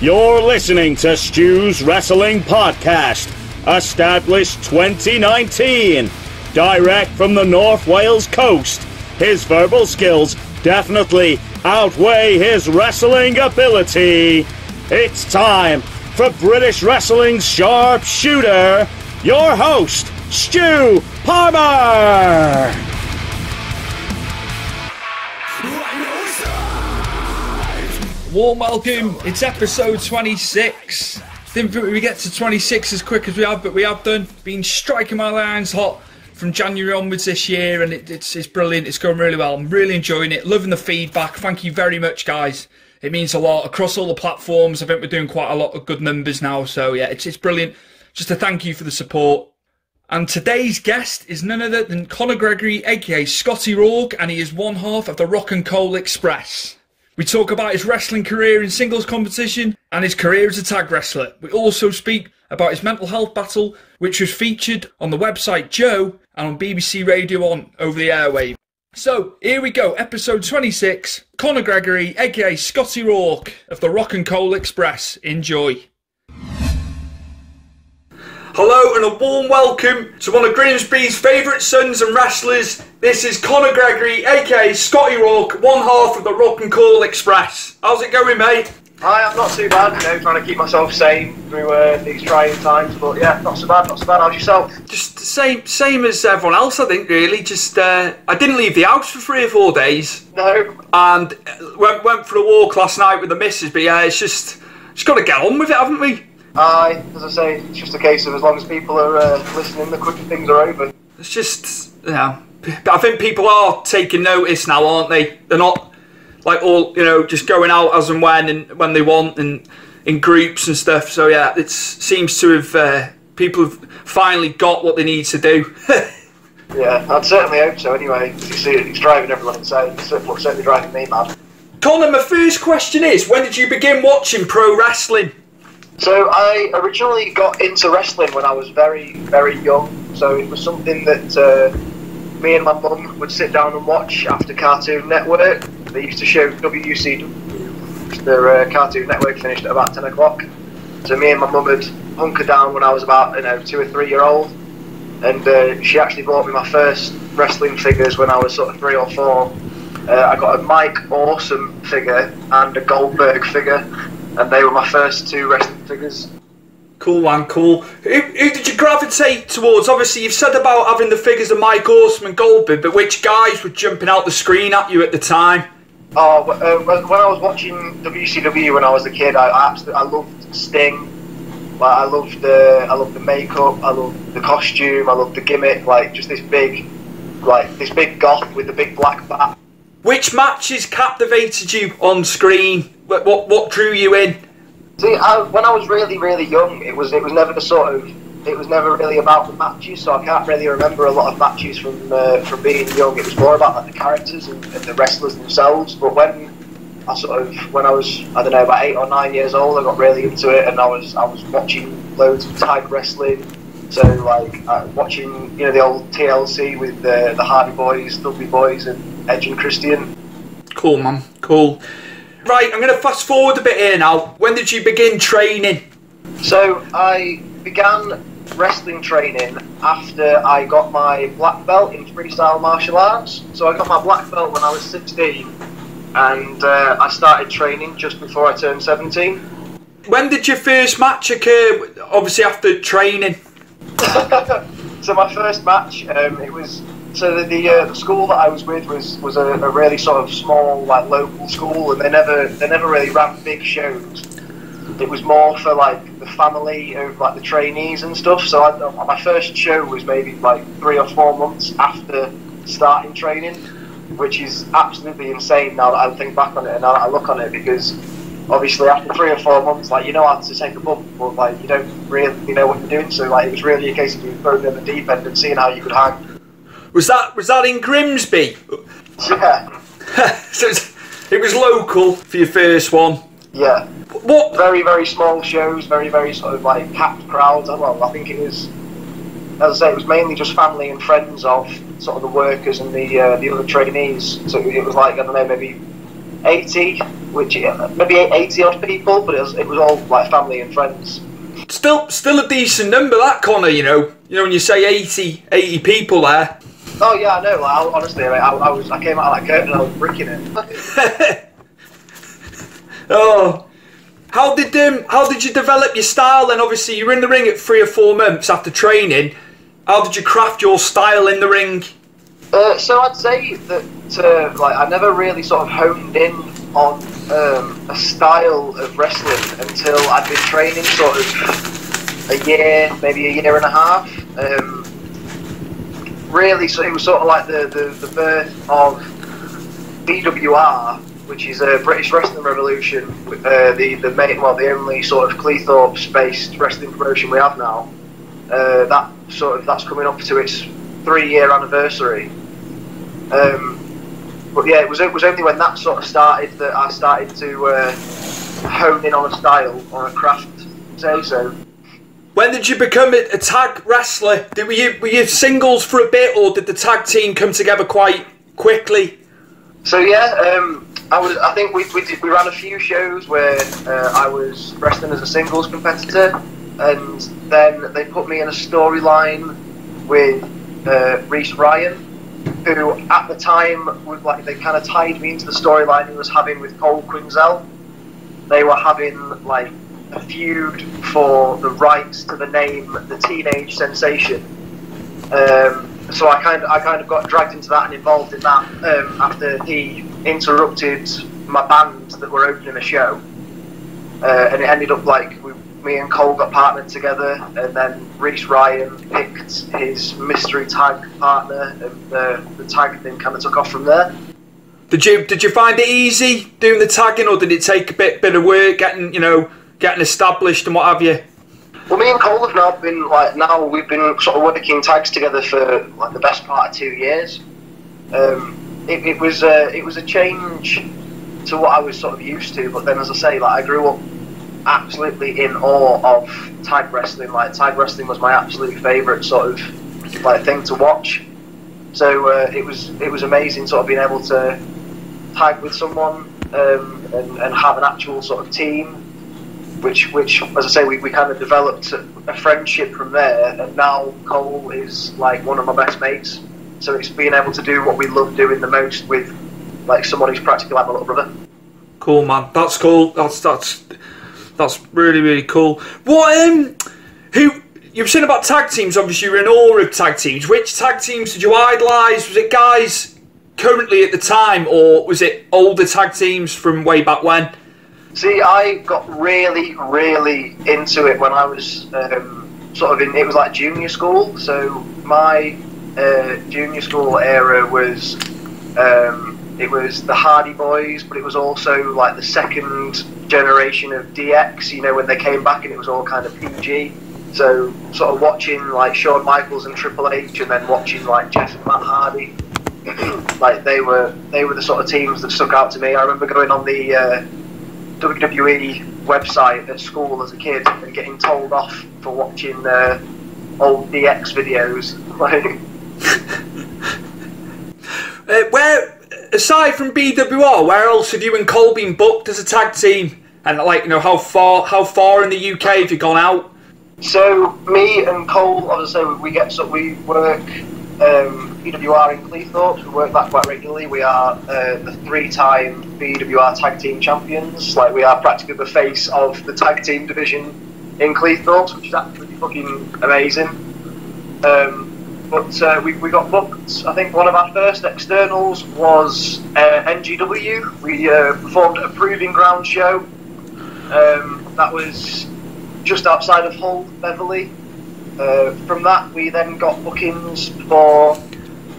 You're listening to Stu's Wrestling Podcast, established 2019. Direct from the North Wales coast, his verbal skills definitely outweigh his wrestling ability. It's time for British Wrestling's sharpshooter, your host, Stu Palmer. Warm welcome, it's episode 26. Didn't think we get to 26 as quick as we have, but we have done. Been striking my lines hot from January onwards this year, and it's brilliant. It's going really well. I'm really enjoying it, loving the feedback. Thank you very much, guys. It means a lot across all the platforms. I think we're doing quite a lot of good numbers now, so yeah, it's brilliant. Just a thank you for the support. And today's guest is none other than Connor Gregory, aka Scotty Rawk, and he is one half of the Rawk N Cole Express. We talk about his wrestling career in singles competition and his career as a tag wrestler. We also speak about his mental health battle, which was featured on the website Joe and on BBC Radio 1 over the airwave. So, here we go, episode 26, Connor Gregory, aka Scotty Rawk of the Rawk N Cole Express. Enjoy. Hello and a warm welcome to one of Grimsby's favourite sons and wrestlers. This is Connor Gregory, aka Scotty Rawk, one half of the Rawk N Cole Express. How's it going, mate? Hi, I'm not too bad, trying to keep myself sane through these trying times, but yeah, not so bad. How's yourself? Just the same as everyone else, I think, really. Just, I didn't leave the house for 3 or 4 days. No. And went for a walk last night with the missus, but yeah, it's just got to get on with it, haven't we? Aye, as I say, it's just a case of as long as people are listening, the quicker things are over. It's just, yeah, I think people are taking notice now, aren't they? They're not like all, just going out as and when they want and in groups and stuff. So yeah, it seems to have, people have finally got what they need to do. Yeah, I'd certainly hope so anyway. You see, it's driving everyone insane. It's certainly driving me mad. Connor, my first question is, when did you begin watching pro wrestling? So I originally got into wrestling when I was very, very young. So it was something that me and my mum would sit down and watch after Cartoon Network. They used to show WCW. Their Cartoon Network finished at about 10 o'clock. So me and my mum would hunker down when I was about 2 or 3 year old. And she actually bought me my first wrestling figures when I was sort of 3 or 4. I got a Mike Awesome figure and a Goldberg figure. And they were my first 2 wrestling figures. Cool, man, cool. Who did you gravitate towards? Obviously, you've said about having the figures of Mike Awesome and Goldberg, but which guys were jumping out the screen at you at the time? Oh, when I was watching WCW when I was a kid, I loved Sting. Like, I loved the makeup, I loved the costume, I loved the gimmick. Like, just this big goth with the big black bat. Which matches captivated you on screen? What drew you in? See, when I was really, really young, it was never really about the matches. So I can't really remember a lot of matches from being young. It was more about like the characters and the wrestlers themselves. But when I was I don't know, about 8 or 9 years old, I got really into it, and I was watching loads of tag wrestling. So like watching the old TLC with the Hardy Boys, Dudley Boys, and Edge and Christian. Cool, man. Cool. Right, I'm going to fast forward a bit here now. When did you begin training? So I began wrestling training after I got my black belt in freestyle martial arts. So I got my black belt when I was 16, and I started training just before I turned 17. When did your first match occur, obviously after training? So my first match, it was... So the school that I was with was a really sort of small, like, local school, and they never really ran big shows. It was more for like the family of like the trainees and stuff. So my first show was maybe like 3 or 4 months after starting training, which is absolutely insane now that I think back on it and now that I look on it, because obviously after 3 or 4 months, like, you know how to take a bump, but like you don't really know what you're doing. So like it was really a case of being thrown in the deep end and seeing how you could hang. Was that in Grimsby? Yeah. So it was local for your first one? Yeah. What? Very, very small shows, very, very sort of like packed crowds. Well, I think it was as I say, it was mainly just family and friends of sort of the workers and the other trainees. So it was like, I don't know, maybe 80, maybe 80 odd people, but it was all like family and friends. Still a decent number, that, Connor. You know when you say 80 people there. Oh yeah, I know. Like, honestly, I came out of that curtain and I was bricking it. Oh, how did you develop your style then? Obviously, you were in the ring at 3 or 4 months after training. How did you craft your style in the ring? So I'd say that like I never really sort of honed in on a style of wrestling until I'd been training sort of a year, maybe a year and a half. Really, so it was sort of like the birth of BWR, which is a British Wrestling Revolution, the only sort of Cleethorpes-based wrestling promotion we have now. That's coming up to its 3-year anniversary. But yeah, it was only when that sort of started that I started to hone in on a style or a craft, say so. When did you become a tag wrestler? Were you singles for a bit, or did the tag team come together quite quickly? So yeah, I think we ran a few shows where I was wrestling as a singles competitor, and then they put me in a storyline with Reese Ryan, who at the time was like, they kind of tied me into the storyline he was having with Cole Quinzel. They were having like a feud for the rights to the name the Teenage Sensation. So I kind of got dragged into that and involved in that after he interrupted my band that were opening a show, and it ended up like me and Cole got partnered together, and then Reese Ryan picked his mystery tag partner, and the tag thing kind of took off from there. Did you find it easy doing the tagging, or did it take a bit of work getting established and what have you? Well, me and Cole have we've been sort of working tags together for like the best part of 2 years. It was a change to what I was sort of used to, but then, as I say, like I grew up absolutely in awe of tag wrestling. Like tag wrestling was my absolute favourite sort of like thing to watch. So it was amazing sort of being able to tag with someone and have an actual sort of team, which as I say, we kind of developed a friendship from there, and now Cole is like one of my best mates. So it's being able to do what we love doing the most with like someone who's practically like my little brother. Cool, man. That's cool. That's really, really cool. What who you were saying about tag teams? Obviously, you're in awe of tag teams. Which tag teams did you idolise? Was it guys currently at the time, or was it older tag teams from way back when? See, I got really, really into it when I was sort of it was like junior school. So my junior school era was it was the Hardy Boys, but it was also like the second generation of DX, you know, when they came back and it was all kind of PG. So sort of watching like Shawn Michaels and Triple H, and then watching like Jeff and Matt Hardy, like they were the sort of teams that stuck out to me. I remember going on the WWE website at school as a kid and getting told off for watching old DX videos. Where, aside from BWR, where else have you and Cole been booked as a tag team? And like, you know, how far in the UK have you gone out? So me and Cole, as I say, we work BWR in Cleethorpes. We work that quite regularly. We are the 3-time BWR tag team champions. Like, we are practically the face of the tag team division in Cleethorpes, which is absolutely fucking amazing. But we got booked. I think one of our first externals was NGW. We performed a proving ground show. That was just outside of Hull, Beverley. From that, we then got bookings for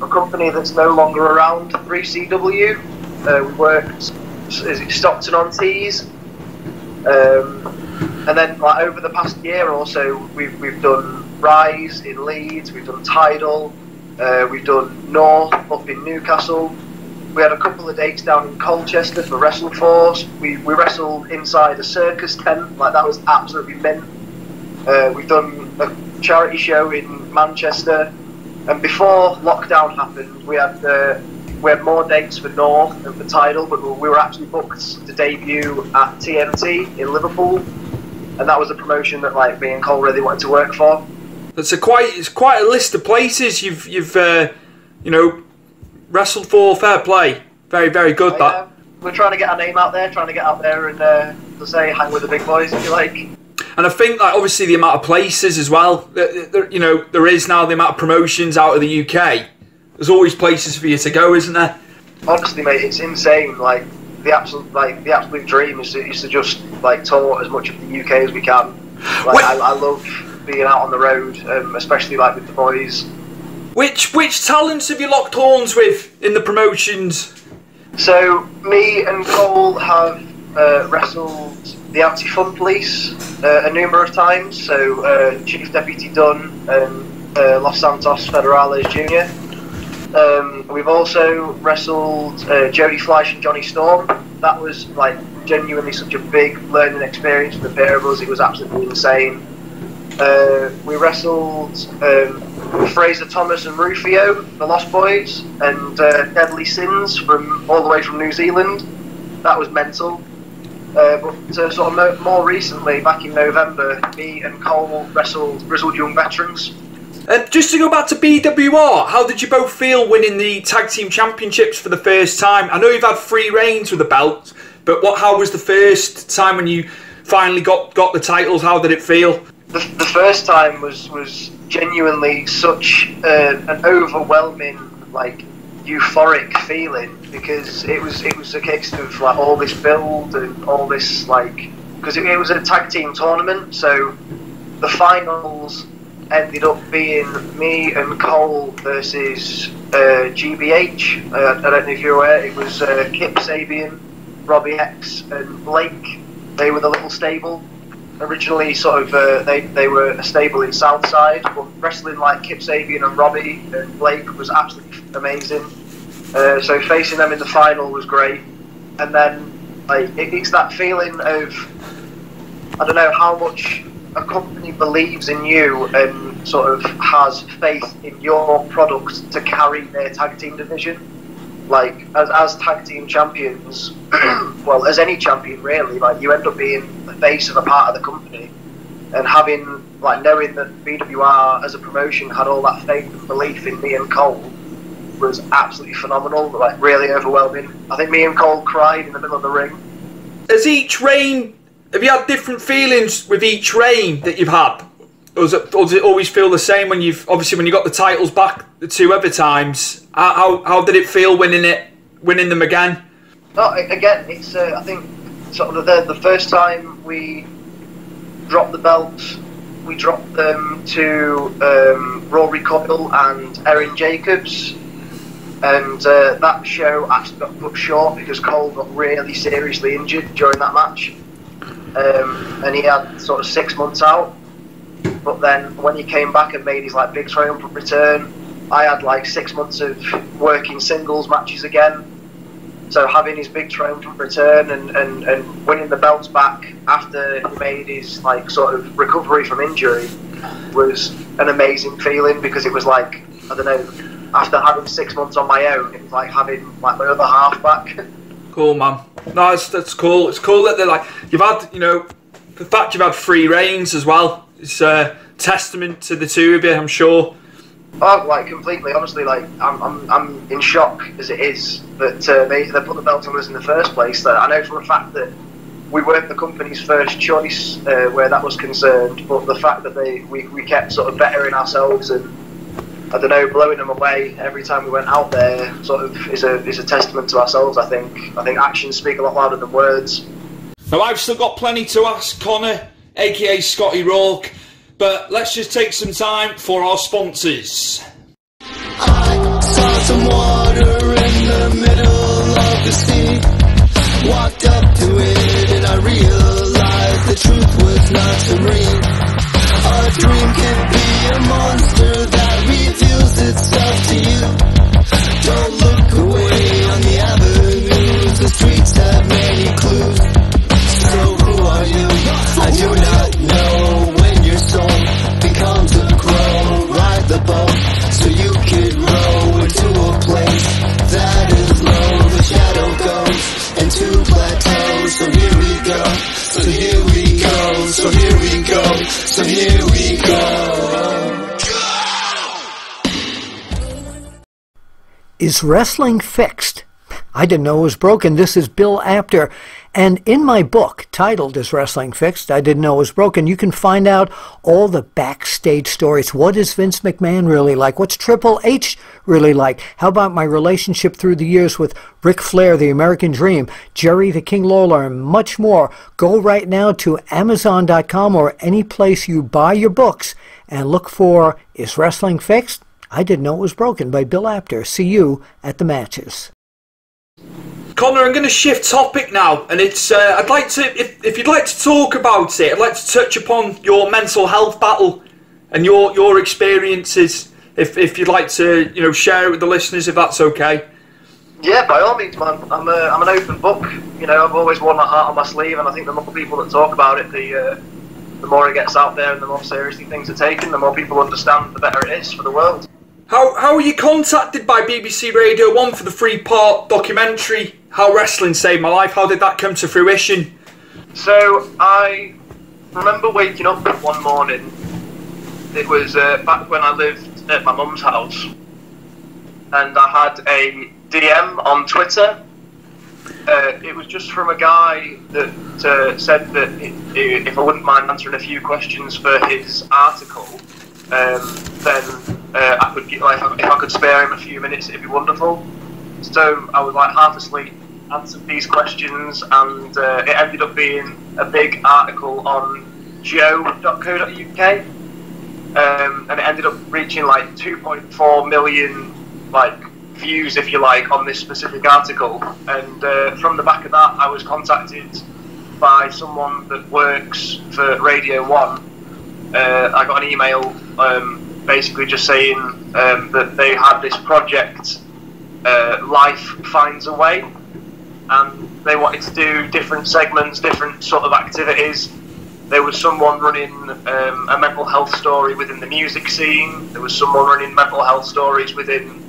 a company that's no longer around, 3CW. We worked Stockton-on-Tees. And then, like, over the past year or so, we've done Rise in Leeds, we've done Tidal, we've done North up in Newcastle. We had a couple of dates down in Colchester for WrestleForce. We wrestled inside a circus tent, like that was absolutely mint. We've done a charity show in Manchester, and before lockdown happened, we had more dates for North and for Tidal, but we were actually booked to debut at TNT in Liverpool, and that was a promotion that like me and Cole really wanted to work for. It's quite a list of places you've wrestled for. Fair play, very very good. That we're trying to get our name out there, and to say hang with the big boys if you like. And I think like obviously the amount of places as well. There is now the amount of promotions out of the UK. There's always places for you to go, isn't there? Honestly, mate, it's insane. Like the absolute dream is to just like tour as much of the UK as we can. Like I love being out on the road, especially like with the boys. Which talents have you locked horns with in the promotions? So me and Cole have wrestled the Anti-Fun Police a number of times. So Chief Deputy Dunn and Los Santos Federales Jr. We've also wrestled Jody Fleisch and Johnny Storm. That was like genuinely such a big learning experience for the pair of us. It was absolutely insane. We wrestled Fraser Thomas and Rufio, the Lost Boys, and Deadly Sins all the way from New Zealand. That was mental. But sort of more recently, back in November, me and Cole wrestled Grizzled Young Veterans. Just to go back to BWR, how did you both feel winning the Tag Team Championships for the first time? I know you've had 3 reigns with the belt, but how was the first time when you finally got the titles? How did it feel? The first time was genuinely such an overwhelming, like, euphoric feeling, because it was a case of like all this build and all this, like, because it was a tag team tournament, so the finals ended up being me and Cole versus GBH. I don't know if you're aware, it was Kip Sabian, Robbie X and Blake. They were the little stable. Originally sort of they were a stable in Southside, but wrestling like Kip Sabian and Robbie and Blake was absolutely amazing. So facing them in the final was great. And then like it's that feeling of, I don't know, how much a company believes in you and sort of has faith in your product to carry their tag team division. Like as tag team champions, well, as any champion really, like you end up being the face of a part of the company, and having like knowing that BWR as a promotion had all that faith and belief in me and Cole was absolutely phenomenal, like really overwhelming. I think me and Cole cried in the middle of the ring. Has each reign, have you had different feelings with each reign that you've had? Or does it always feel the same when you got the titles back the 2 other times? How did it feel winning them again? No, again, it's I think sort of the first time we dropped the belts, we dropped them to Rory Coyle and Erin Jacobs, and that show actually got put short because Cole got really seriously injured during that match, and he had sort of 6 months out. But then when he came back and made his like big triumphant return, I had like 6 months of working singles matches again. So having his big triumphant return and winning the belts back after he made his like sort of recovery from injury was an amazing feeling, because it was like, I don't know, after having 6 months on my own, it was like having like my other half back. Cool, man. No, that's cool. It's cool that they're like, you've had, the fact you've had 3 reigns as well. It's a testament to the 2 of you, I'm sure. Oh, like completely. Honestly, like I'm in shock as it is that they put the belt on us in the first place. That I know for a fact that we weren't the company's first choice where that was concerned, but the fact that we kept sort of bettering ourselves and, I don't know, blowing them away every time we went out there sort of is a testament to ourselves. I think actions speak a lot louder than words. Now I've still got plenty to ask Connor, aka Scotty Rawk, but let's just take some time for our sponsors. I saw some water in the middle of the sea, walked up to it and I realized the truth was not serene. A dream can be a monster that reveals itself to you. Don't look away on the avenues, the streets have many clues. So who are you? I do not know. When your soul becomes a crow, right Is wrestling fixed? I didn't know it was broken. This is Bill Apter. And in my book, titled Is Wrestling Fixed? I Didn't Know It Was Broken, you can find out all the backstage stories. What is Vince McMahon really like? What's Triple H really like? How about my relationship through the years with Ric Flair, the American Dream, Jerry the King Lawler, and much more? Go right now to Amazon.com or any place you buy your books and look for Is Wrestling Fixed? I Didn't Know It Was Broken by Bill Apter. See you at the matches. Connor, I'm going to shift topic now, and it's I'd like to, if you'd like to talk about it, I'd like to touch upon your mental health battle and your experiences. If you'd like to, share it with the listeners, if that's okay. Yeah, by all means, man. I'm an open book. I've always worn my heart on my sleeve, and I think the more people that talk about it, the more it gets out there, and the more seriously things are taken, the more people understand, the better it is for the world. How were you contacted by BBC Radio 1 for the 3-part documentary, How Wrestling Saved My Life? How did that come to fruition? So, I remember waking up one morning. It was back when I lived at my mum's house. And I had a DM on Twitter. It was just from a guy that said that if I wouldn't mind answering a few questions for his article, then I could get, if I could spare him a few minutes, it'd be wonderful. So I was half asleep, answered these questions, and it ended up being a big article on joe.co.uk, and it ended up reaching 2.4 million views, if you like, on this specific article. And from the back of that, I was contacted by someone that works for Radio 1. I got an email basically just saying that they had this project, Life Finds a Way, and they wanted to do different segments, different sort of activities. There was someone running a mental health story within the music scene. There was someone running mental health stories within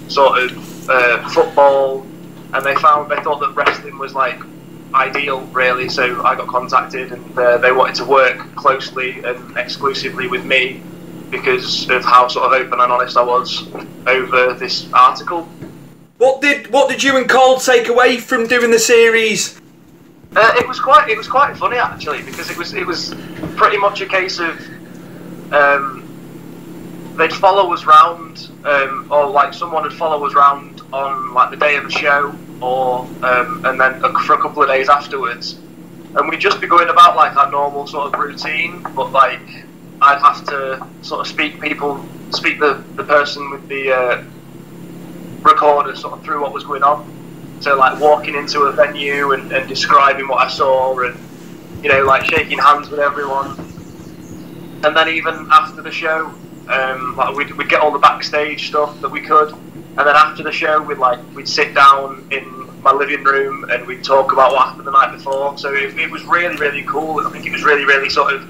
sort of football, and they thought that wrestling was ideal, really. So I got contacted, and they wanted to work closely and exclusively with me because of how sort of open and honest I was over this article. What did you and Cole take away from doing the series? It was quite funny, actually, because it was pretty much a case of they'd follow us round, or someone would follow us round on the day of the show, or and then for a couple of days afterwards, and we'd just be going about our normal sort of routine, but I'd have to sort of speak the person with the recorder sort of through what was going on. So walking into a venue and describing what I saw, and shaking hands with everyone. And then even after the show, we'd get all the backstage stuff that we could, and then after the show we'd sit down in my living room and we'd talk about what happened the night before. So it was really, really cool. I think it was really, really sort of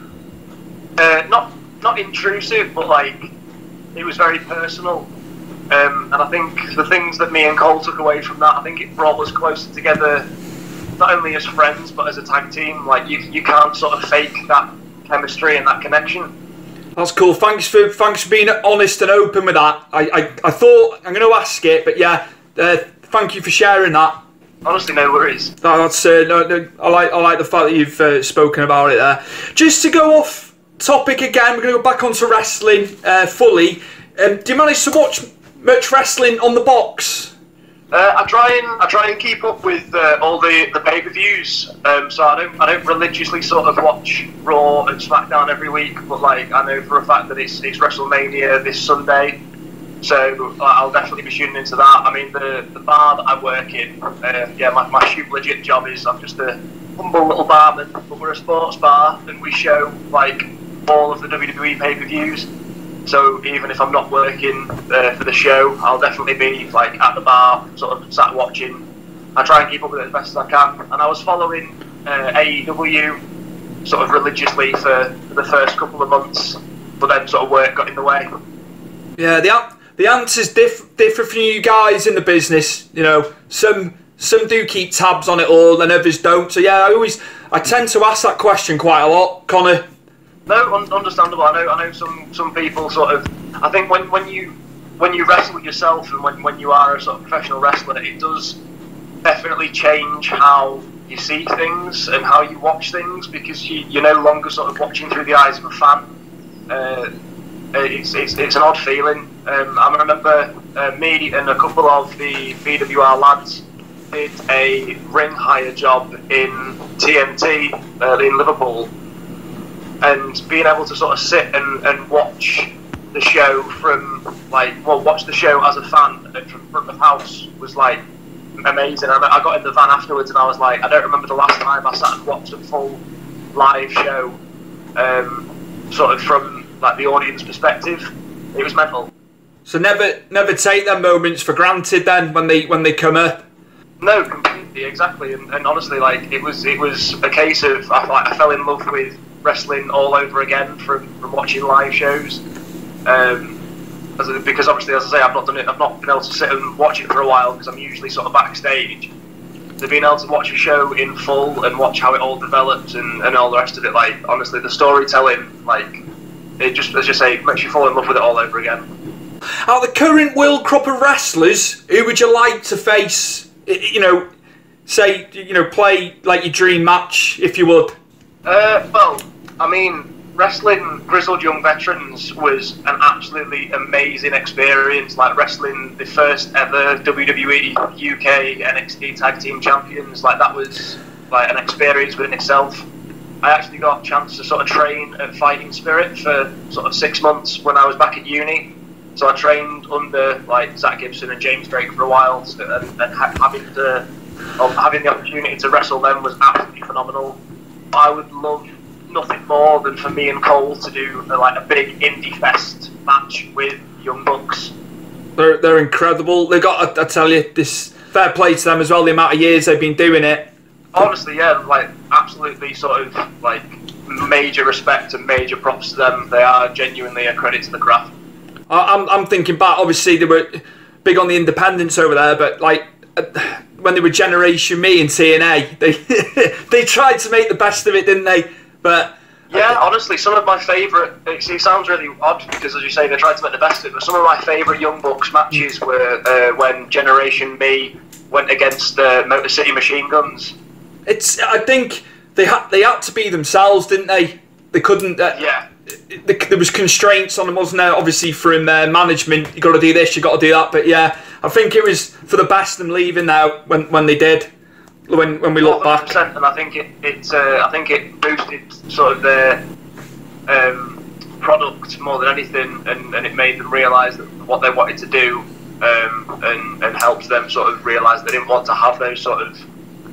not intrusive, but it was very personal. And I think the things that me and Cole took away from that, I think it brought us closer together, not only as friends but as a tag team. You can't sort of fake that chemistry and that connection. That's cool. Thanks for being honest and open with that. I thought I'm going to ask it, but yeah, thank you for sharing that. Honestly, no worries. That's no. I like the fact that you've spoken about it there. Just to go off topic again, we're going to go back onto wrestling fully. Do you manage to watch much wrestling on the box? I try and keep up with all the pay-per-views. So I don't religiously sort of watch Raw and SmackDown every week, but I know for a fact that it's WrestleMania this Sunday, so I'll definitely be tuning into that. I mean, the bar that I work in, my shoot legit job is I'm just a humble little barman, but we're a sports bar and we show all of the WWE pay-per-views. So even if I'm not working for the show, I'll definitely be at the bar, sort of sat watching. I try and keep up with it as best as I can. And I was following AEW sort of religiously for the first couple of months, but then sort of work got in the way. Yeah, the answers differ from you guys in the business. Some do keep tabs on it all, and others don't. So yeah, I tend to ask that question quite a lot, Connor. No, understandable. I know some people sort of. I think when you when you wrestle yourself and when you are a sort of professional wrestler, it does definitely change how you see things and how you watch things, because you're no longer sort of watching through the eyes of a fan. It's an odd feeling. I remember me and a couple of the BWR lads did a ring hire job in TNT in Liverpool, and being able to sort of sit and watch the show watch the show as a fan from front of house was like amazing. I got in the van afterwards and I was like, I don't remember the last time I sat and watched a full live show, sort of from like the audience perspective. It was mental. So never take them moments for granted then when they come up. No, completely, exactly, and honestly, like it was a case of I fell in love with wrestling all over again from watching live shows. Because obviously, as I say, I've not been able to sit and watch it for a while because I'm usually sort of backstage. So being able to watch a show in full and watch how it all develops and all the rest of it, like honestly, the storytelling, like it just, as you say, makes you fall in love with it all over again. Out of the current world crop of wrestlers, who would you like to face? You know, say, you know, play like your dream match if you would. Well, I mean, wrestling grizzled young veterans was an absolutely amazing experience. Like wrestling the first ever WWE UK NXT Tag Team Champions, like that was like an experience within itself. I actually got a chance to sort of train at Fighting Spirit for sort of 6 months when I was back at uni. So I trained under like Zach Gibson and James Drake for a while, and having the opportunity to wrestle them was absolutely phenomenal. I would love nothing more than for me and Cole to do a big indie fest match with Young Bucks. They're incredible. They got, I tell you, this fair play to them as well. The amount of years they've been doing it. Honestly, yeah, like absolutely sort of like major respect and major props to them. They are genuinely a credit to the craft. I'm thinking back. Obviously, they were big on the independents over there, but like when they were Generation Me in TNA, they tried to make the best of it, didn't they? But yeah, honestly, some of my favourite. It sounds really odd because, as you say, they tried to make the best of it. But some of my favourite Young Bucks matches were when Generation Me went against Motor City Machine Guns. I think they had to be themselves, didn't they? They couldn't. Yeah. There was constraints on them, wasn't there? Obviously, from management, you got to do this, you got to do that. But yeah, I think it was for the best them leaving now when they did. When we look back, and I think it boosted sort of their product more than anything, and it made them realise that what they wanted to do, and helped them sort of realise they didn't want to have those sort of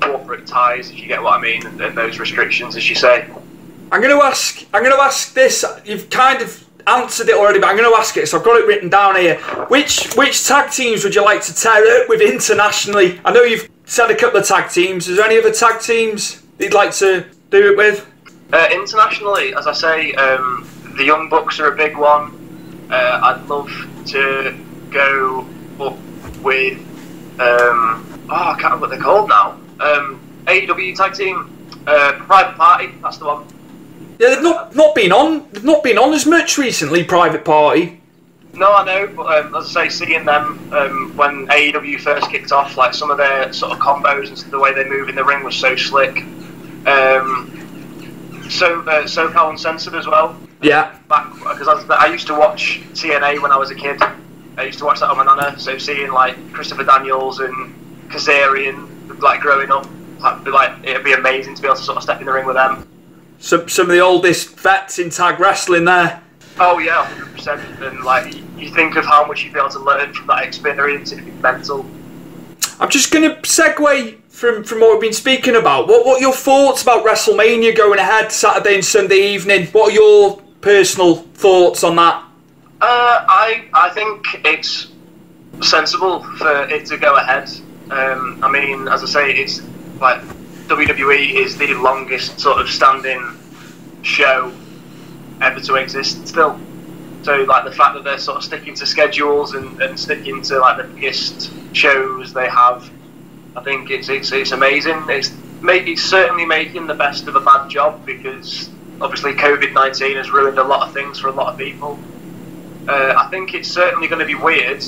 corporate ties, if you get what I mean, and those restrictions, as you say. I'm going to ask this. You've kind of answered it already, but I'm going to ask it. So I've got it written down here. Which tag teams would you like to tear up with internationally? I know you've said a couple of tag teams. Is there any other tag teams that you'd like to do it with? Internationally, as I say, the Young Bucks are a big one. I'd love to go up with I can't remember what they're called now. AEW tag team, Private Party. That's the one. Yeah, they've not been on as much recently. Private Party. No, I know, but as I say, seeing them when AEW first kicked off, like some of their sort of combos and the way they move in the ring was so slick. SoCal Uncensored as well. Yeah. Because I used to watch TNA when I was a kid. I used to watch that on my nana. So seeing like Christopher Daniels and Kazarian, like growing up, it'd be amazing to be able to sort of step in the ring with them. Some of the oldest vets in tag wrestling there. Oh yeah, 100%. And like you think of how much you'd be able to learn from that experience, it'd be mental. I'm just going to segue from what we've been speaking about. What are your thoughts about WrestleMania going ahead Saturday and Sunday evening? What are your personal thoughts on that? I think it's sensible for it to go ahead. I mean, as I say, it's like WWE is the longest sort of standing show ever to exist still. So like the fact that they're sort of sticking to schedules and sticking to like the biggest shows they have, I think it's amazing. It's certainly making the best of a bad job, because obviously COVID-19 has ruined a lot of things for a lot of people. I think it's certainly going to be weird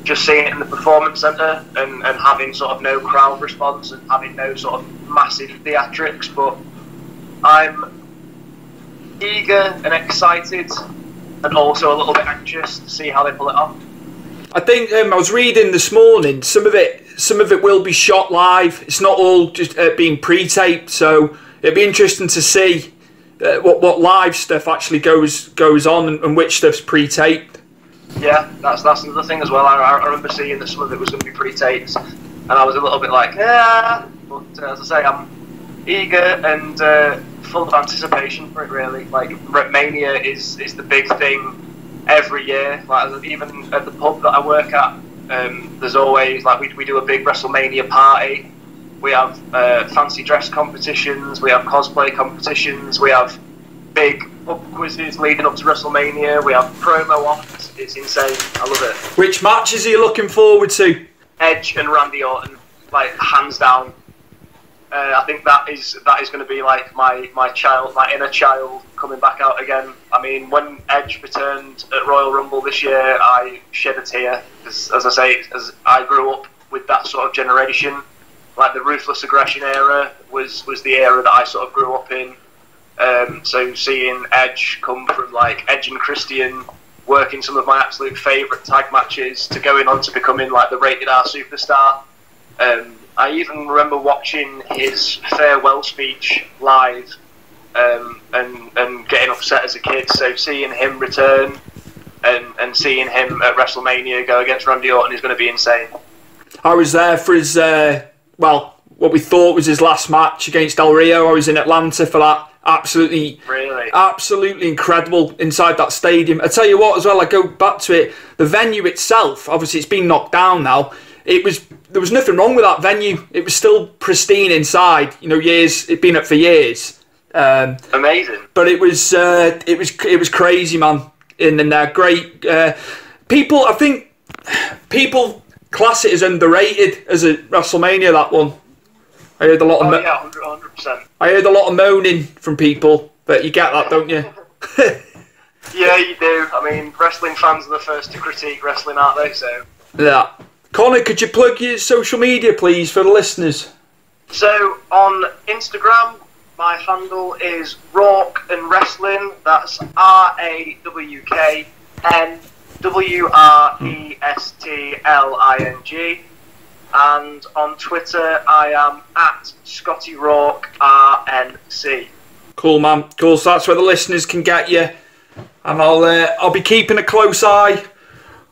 just seeing it in the performance centre and having sort of no crowd response and having no sort of massive theatrics, but I'm eager and excited and also a little bit anxious to see how they pull it off. I think I was reading this morning, some of it will be shot live. It's not all just being pre-taped, so it'd be interesting to see what live stuff actually goes on and which stuff's pre-taped. Yeah, that's another thing as well. I remember seeing that some of it was going to be pre-taped, and I was a little bit like, yeah. But as I say, I'm eager and full of anticipation for it. Really, like Mania is the big thing every year. Like even at the pub that I work at, there's always like we do a big WrestleMania party. We have fancy dress competitions. We have cosplay competitions. We have big pub quizzes leading up to WrestleMania. We have promo offs. It's insane. I love it. Which matches are you looking forward to? Edge and Randy Orton, like hands down. I think that is going to be like my inner child coming back out again. I mean, when Edge returned at Royal Rumble this year, I shed a tear because, as I say, as I grew up with that sort of generation. Like the Ruthless Aggression era was the era that I sort of grew up in. So seeing Edge come from like Edge and Christian working some of my absolute favourite tag matches to going on to becoming like the Rated R superstar. I even remember watching his farewell speech live and getting upset as a kid. So seeing him return and seeing him at WrestleMania go against Randy Orton is going to be insane. I was there for his, what we thought was his last match against Del Rio. I was in Atlanta for that. Absolutely incredible inside that stadium. I tell you what, as well, I go back to it, the venue itself, obviously it's been knocked down now. There was nothing wrong with that venue. It was still pristine inside. You know, it'd been up for years. Amazing. But it was crazy, man. In there, great people. I think people class it as underrated as a WrestleMania. That one. I heard a lot of 100%. I heard a lot of moaning from people, but you get that, don't you? Yeah, you do. I mean, wrestling fans are the first to critique wrestling, aren't they? So yeah. Connor, could you plug your social media, please, for the listeners? So on Instagram, my handle is Rawk N Wrestling. That's RAWKNWRESTLING. And on Twitter, I am at Scotty Rawk RNC. Cool, man. Cool. So that's where the listeners can get you, and I'll be keeping a close eye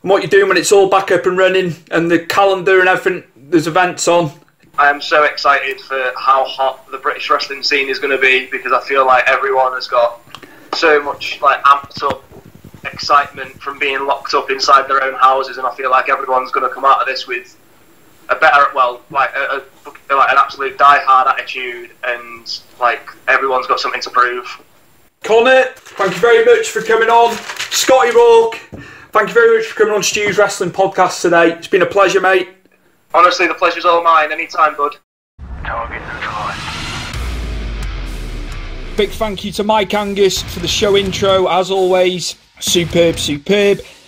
on what you're doing when it's all back up and running, and the calendar and everything. There's events on. I am so excited for how hot the British wrestling scene is going to be, because I feel like everyone has got so much like amped up excitement from being locked up inside their own houses, and I feel like everyone's going to come out of this with a better, like an absolute die-hard attitude, and like everyone's got something to prove. Connor, thank you very much for coming on. Scotty Rawk, thank you very much for coming on Stu's Wrestling Podcast today. It's been a pleasure, mate. Honestly, the pleasure's all mine. Anytime, bud. Target neutralized. Big thank you to Mike Angus for the show intro, as always. Superb.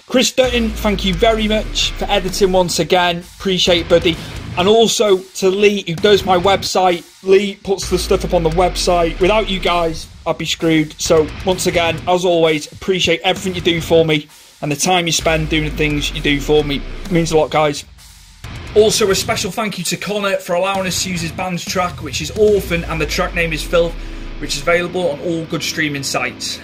Chris Dutton, thank you very much for editing once again. Appreciate it, buddy. And also to Lee, who does my website. Lee puts the stuff up on the website. Without you guys, I'd be screwed. So once again, as always, appreciate everything you do for me and the time you spend doing the things you do for me. It means a lot, guys. Also, a special thank you to Connor for allowing us to use his band's track, which is ORPHVN, and the track name is Philf, which is available on all good streaming sites.